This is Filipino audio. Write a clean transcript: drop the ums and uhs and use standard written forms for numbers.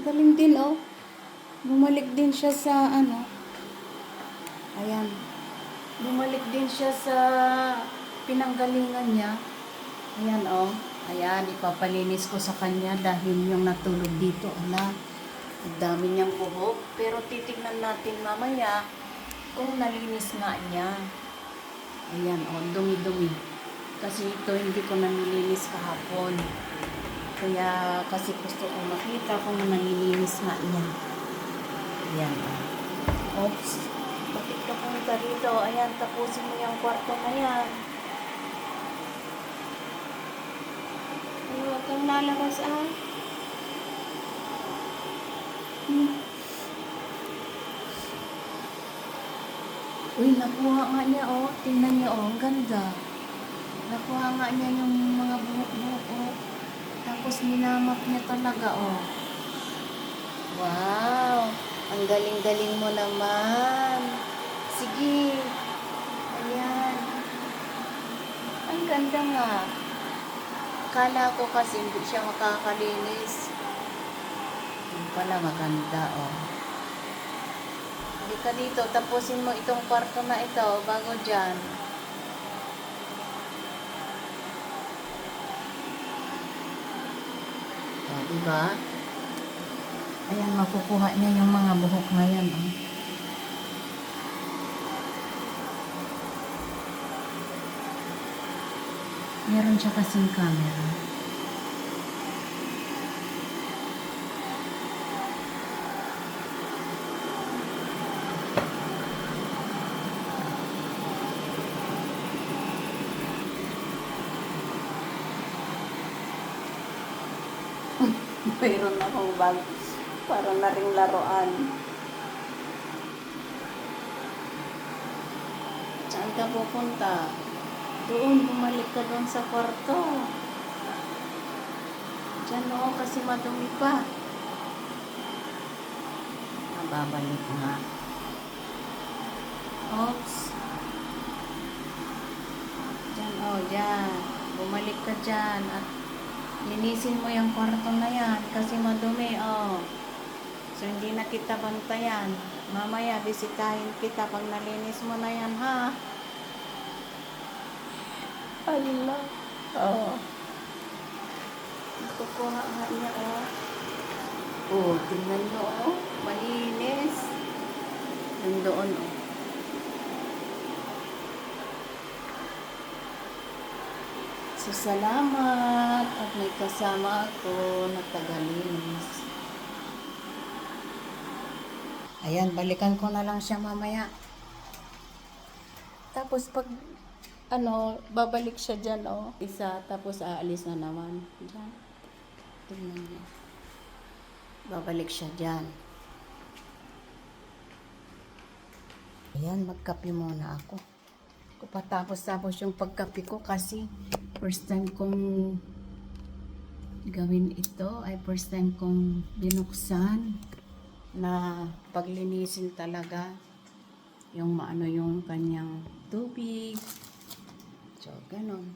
galing din, oh. Bumalik din siya sa, ano. Ayan. Bumalik din siya sa pinanggalingan niya. Ayan, oh. Ayan, ipapalinis ko sa kanya dahil yung natulog dito, ala. Ang dami niyang buhok. Pero titignan natin mamaya kung nalinis nga niya. Ayan, oh, dumi-dumi. Kasi ito hindi ko na nilinis kahapon. Kaya kasi gusto kong makita kung nalilinis nga niya. Ayan, oh. Oops. Bakit ka punta dito? Ayan, tapusin mo yung kwarto na yan. Ay, huwag kang lalabas, ah. Uy, nakuha nga niya, oh. Tingnan niyo, oh. Ang ganda. Nakuha nga niya yung mga buhok-buhok, oh. Tapos minamap niya talaga, oh. Wow! Ang galing-galing mo naman. Sige. Ayan. Ang ganda nga. Akala ko kasi hindi siya makakalinis. Yung pala maganda, oh. Halika dito, tapusin mo itong kwarto na ito bago dyan. Oh, diba? Ayan, makukuha niya yung mga buhok na yan, oh. Meron siya kasing camera. Mayroon akong bag para na ring laruan. Saan ka pupunta? Doon, bumalik ka doon sa kwarto. Diyan, oo, kasi madumi pa. Babalik nga. Oops. Diyan, oh, diyan. Bumalik ka diyan at linisin mo yung kwarto na yan kasi madumi, oh. So, hindi na kita bantayan. Mamaya, bisitahin kita pag nalinis mo na yan, ha? Allah. Oh. Kukuha nga niya, oh. Oh, tingnan nyo, oh. Malinis. Nandoon, oh. So, salamat at may kasama ako na tagalinis. Ayan, balikan ko na lang siya mamaya. Tapos pag babalik siya dyan, oh. Isa, tapos aalis na naman. Dyan. Tingnan niyo. Babalik siya dyan. Ayan, magkape muna ako. Patapos-tapos yung pagkape ko kasi first time kong gawin ito ay first time kong binuksan na paglinisin talaga yung maano yung kanyang tubig. So, ganon.